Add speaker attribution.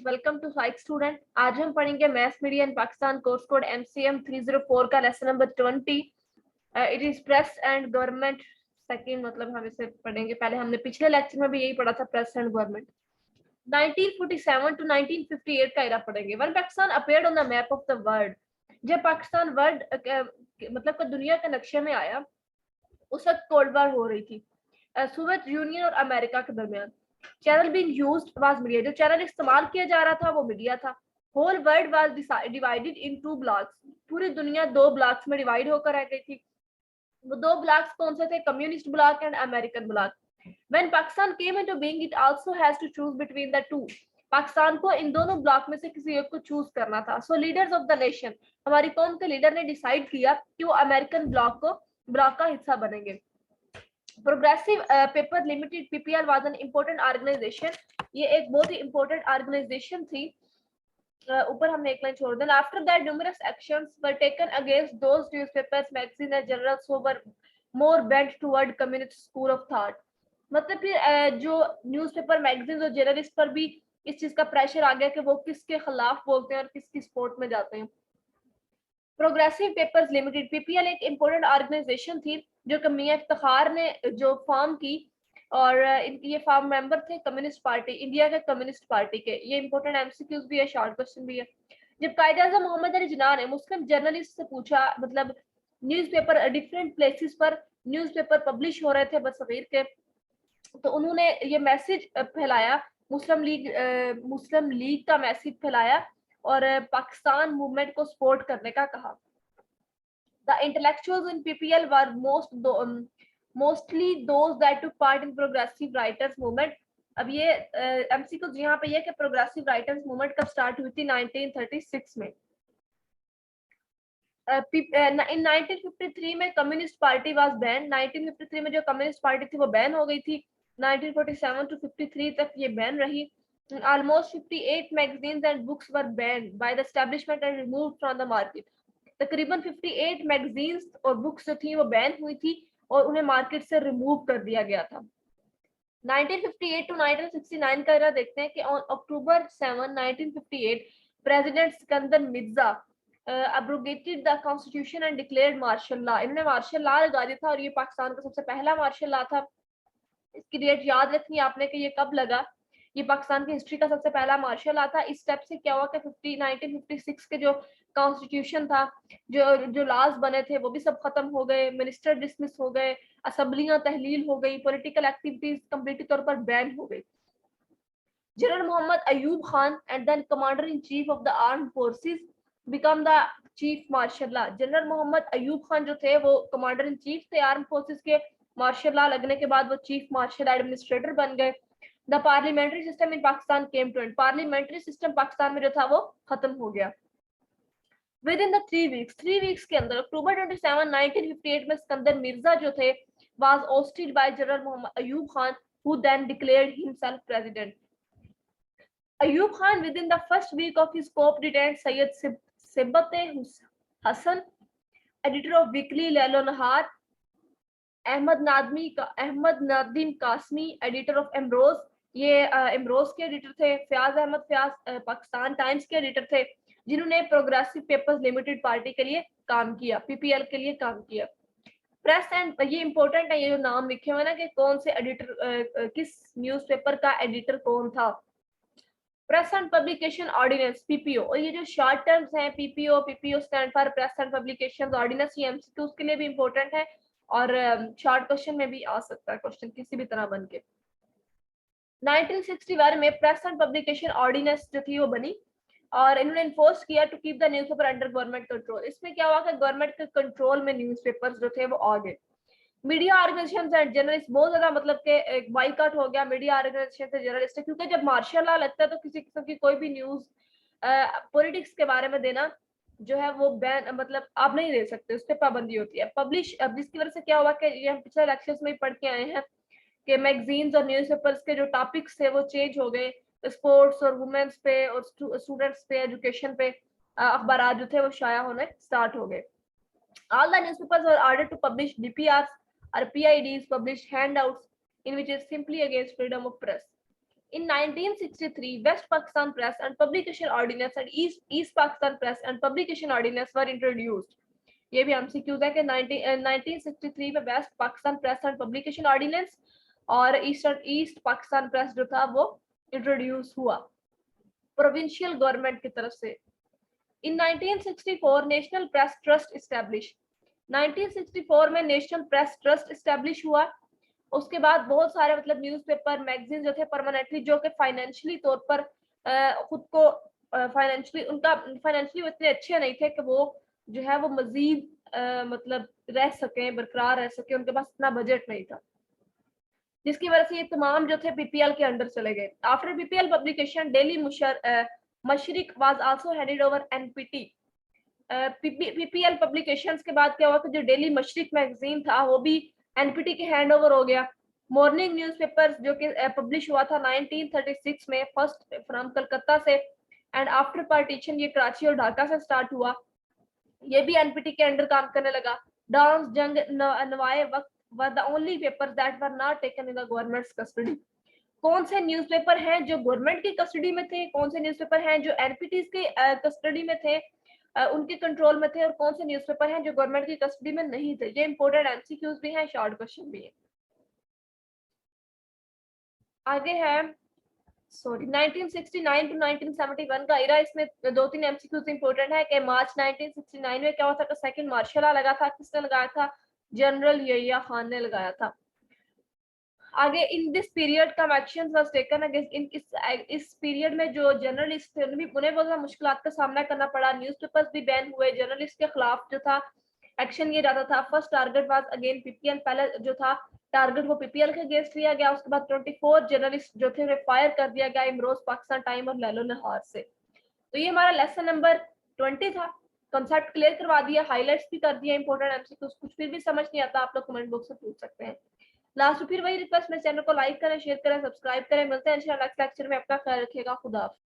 Speaker 1: Welcome to psych student. आज हम पढ़ेंगे मैथ्स मीडिया इन पाकिस्तान कोर्स कोड MCM 304 का lesson number 20। It is press and government second, मतलब हम इसे पढ़ेंगे। पहले हमने पिछले लेक्चर में भी यही पढ़ा था, प्रेस एंड गवर्नमेंट। 1947 टू 1958 का एरा पढ़ेंगे। When Pakistan appeared on the map of the world, जब पाकिस्तान वर्ल्ड मतलब दुनिया के नक्शे में आया, उस वक्त कोल्ड वॉर हो रही थी सोवियत यूनियन और अमेरिका के दरमियान। Channel being used was media, जो चैनल इस्तेमाल किया जा रहा था वो मीडिया था। Whole world was divided in two blocks, पूरी दुनिया दो ब्लॉक्स में डिवाइड होकर रह गई थी। वो दो ब्लॉक्स कौन से थे? Communist block and American block. When Pakistan came into being, it also has to choose between the two. Pakistan को इन दोनों ब्लॉक में से किसी एक को चूज करना था। सो लीडर्स ऑफ द नेशन, हमारी कौम के लीडर ने डिसाइड किया कि वो अमेरिकन ब्लॉक का हिस्सा बनेंगे। Progressive paper limited PPL was an important organisation, ये एक बहुत ही इम्पोर्टेंट ऑर्गेनाइजेशन थी। ऊपर हमने एक लाइन छोड़ दी। After that numerous actions were taken against those newspapers, magazine and journals who were more bent toward communist school of thought. मतलब फिर जो न्यूज़पेपर, मैगजीन और जर्नलिस्ट पर भी इस चीज का प्रेशर आ गया कि वो किसके खिलाफ बोलते हैं और किसकी सपोर्ट में जाते हैं। प्रोग्रेसिव पेपर्स लिमिटेड PPL एक इम्पोर्टेंट ऑर्गेनाइजेशन थी जो कि मियां इफ्तिखार ने जो फॉर्म की, और ये फॉर्म मेंबर थे कम्युनिस्ट पार्टी, इंडिया के कम्युनिस्ट पार्टी के। ये इंपॉर्टेंट MCQs भी है, शॉर्ट क्वेश्चन भी है। जब कायदे आज़म मोहम्मद अली जिन्ना ने मुस्लिम जर्नलिस्ट से पूछा, मतलब न्यूज़पेपर डिफरेंट प्लेसेस पर न्यूज़पेपर पब्लिश हो रहे थे बरसगीर के, तो उन्होंने ये मैसेज फैलाया, मुस्लिम लीग का मैसेज फैलाया और पाकिस्तान मूवमेंट को सपोर्ट करने का कहा। The intellectuals in PPL were mostly those that took part in progressive writers movement. अब ये MCQ यहाँ पे ये कि प्रोग्रेसिव राइटर्स मूवमेंट कब स्टार्ट हुई थी? 1936 में। इन 1953 में कम्युनिस्ट पार्टी वाज बैन। 1953 में जो कम्युनिस्ट पार्टी थी वो बैन हो गई थी। 1947 टू 53 तक ये बैन रही। Almost 58 magazines and books were banned by the establishment and removed from the market. तकरीबन 58 मैगजीन्स और बुक्स जो थी वो बैन हुई थी और उन्हें मार्केट से रिमूव कर दिया गया था। 1958 टू 1969 का एरा देखते हैं कि on October 7, 1958 president Sikandar Mirza abrogated the constitution and declared martial law। इन्होंने मार्शल लॉ लगा दिया था और ये पाकिस्तान का सबसे पहला मार्शल लॉ था। इसकी डेट याद रखनी है आपने कि ये कब लगा। ये पाकिस्तान की हिस्ट्री का सबसे पहला मार्शल लॉ था। इस स्टेप से क्या हुआ कि 1956 के जो कॉन्स्टिट्यूशन था, जो लॉज बने थे वो भी सब खत्म हो गए, मिनिस्टर डिसमिस हो गए, असेंबलियां तहलील हो गई, पॉलिटिकल एक्टिविटीज कंप्लीटली तौर पर बैन हो गई। General Mohammad Ayub Khan and then commander in chief of the armed forces become the chief martial law. General Mohammad Ayub Khan जो थे वो कमांडर इन चीफ थे आर्म फोर्सेस के। मार्शल लॉ लगने के बाद वो चीफ मार्शल एडमिनिस्ट्रेटर बन गए। The parliamentary system in Pakistan came to end, parliamentary system Pakistan में जो था वो खत्म हो गया। विद इन द 3 वीक्स के अंदर अक्टूबर 27, 1958 में सिकंदर मिर्जा जो थे was ousted by general Mohammad Ayub Khan who then declared himself president. Ayub Khan within the first week of his coup detained Sayyid Sibbat Hassan, editor of weekly Lailo Nahar, Ahmad Nadeem Qasmi, editor of Imroze, ये एमरोज के editor थे। Faiz Ahmed Faiz Pakistan Times के editor थे, जिन्होंने प्रोग्रेसिव पेपर्स लिमिटेड पार्टी के लिए काम किया, PPL के लिए काम किया। प्रेस एंड, ये इंपॉर्टेंट है ये जो नाम लिखे हुए ना कि कौन से एडिटर, किस न्यूज़पेपर का एडिटर कौन था। Press and publication ordinance PPO, और ये जो शॉर्ट टर्म्स हैं PPO stand for press and publication ordinance, ये MCQs के लिए भी इंपॉर्टेंट है और शॉर्ट क्वेश्चन में भी आ सकता है क्वेश्चन किसी भी तरह बन के। 1961 में प्रेस एंड पब्लिकेशन ऑर्डिनेंस जो थी वो बनी और इन्होंने इन्फोर्स किया to keep the newspaper under government control. इसमें क्या हुआ कि गवर्नमेंट के कंट्रोल में न्यूज़पेपर्स जो थे वो आ गए। मीडिया ऑर्गेनाइजेशंस एंड जर्नलिस्ट, बहुत ज्यादा मतलब कि एक बाइकआउट हो गया मीडिया ऑर्गेनाइजेशन से जर्नलिस्ट, क्योंकि जब मार्शल लॉ लगता है तो किसी किस्म की कोई भी न्यूज पॉलिटिक्स के बारे में देना जो है वो बैन, मतलब आप नहीं दे सकते, उस पर पाबंदी होती है पब्लिश। अब जिसकी वजह से क्या हुआ कि ये हम पिछले लेक्चर्स में ही पढ़ के आए हैं कि मैगजीन्स और न्यूज़पेपर्स के जो टॉपिक्स थे वो चेंज हो गए। स्पोर्ट्स और वुमेन्स पे और स्टूडेंट्स पे, एजुकेशन पे अखबार जो थे वो शाया होने स्टार्ट हो गए। All the newspapers were ordered to publish DPRs or PIDs, published handouts in which is simply against freedom of press. In 1963, West Pakistan Press and Publication Ordinance and East Pakistan Press and Publication Ordinance were introduced. ये भी MCQs है कि 1963 में West Pakistan press and publication ordinance और East Pakistan press जो था वो introduce हुआ प्रोविंशियल गवर्नमेंट की तरफ से। इन 1964 नेशनल प्रेस ट्रस्ट इस्टेब्लिश, 1964 में नेशनल प्रेस ट्रस्ट इस्टेब्लिश हुआ। उसके बाद बहुत सारे मतलब न्यूज़पेपर मैगजीन जो थे परमानेंटली जो कि फाइनेंशियली तौर पर खुद को फाइनेंशियली इतने अच्छे नहीं थे कि वो जो है वो मजीद मतलब रह सके, बरकरार रह सके, उनके पास इतना बजट नहीं था, जिसकी वजह से ये तमाम जो थे पीपीएल के अंडर चले गए। After PPL publication daily Mashriq was also headed over NPT. PPL publications के बाद क्या हुआ कि जो डेली मशरिक मैगजीन था वो भी एनपीटी के हैंड ओवर हो गया। मॉर्निंग न्यूज़पेपर्स जो कि पब्लिश हुआ था 1936 में, फर्स्ट फ्रॉम कलकत्ता से एंड आफ्टर पार्टीशन ये कराची और ढाका से स्टार्ट हुआ, ये भी एनपीटी के अंडर काम करने लगा। डांस जंग नवाए वक्त were the only papers that were not taken in the governments custody. कौन से न्यूज़पेपर हैं जो गवर्नमेंट की कस्टडी में थे, कौन से न्यूज़पेपर हैं जो एनपीटीज के कस्टडी में थे, उनके कंट्रोल में थे, और कौन से न्यूज़पेपर हैं जो गवर्नमेंट की कस्टडी में नहीं थे। ये इंपॉर्टेंट एमसीक्यूज भी हैं, शॉर्ट क्वेश्चन भी है। आगे है 1969 टू 1971 का इरा, इसमें दो तीन एमसीक्यूज इंपॉर्टेंट है कि मार्च 1969 में क्या हुआ था, सेकंड मार्शल लॉ लगा था, किसने लगाया था, जनरल यहिया खान ने लगाया था। आगे इन दिस पीरियड का एक्शन वाज टेकन अगेंस्ट इस पीरियड में जो जर्नलिस्ट थे उन्हें बहुत सा मुश्किलात का सामना करना पड़ा, न्यूज़पेपर्स भी बैन हुए, जर्नलिस्ट के खिलाफ जो था एक्शन ये जाता था। First target was again PPL, पहले जो था टारगेट वो पीपीएल के अगेंस्ट लिया गया। उसके बाद 24 जर्नलिस्ट जो थे उन्हें फायर कर दिया गया इमरोज पाकिस्तान टाइम और लैलो नहार से। तो ये हमारा लेसन नंबर 20 था। कॉन्सेप्ट क्लियर करवा दिया, हाईलाइट्स भी कर दिया, इंपॉर्टेंट एमसीक्यूज। कुछ फिर भी समझ नहीं आता आप लोग कमेंट बॉक्स में पूछ सकते हैं। लास्ट फिर वही रिक्वेस्ट, मेरे चैनल को लाइक करें, शेयर करें, सब्सक्राइब करें। मिलते हैं इंशाल्लाह नेक्स्ट लेक्चर में। अपना ख्याल रखिएगा। खुदा हाफिज़।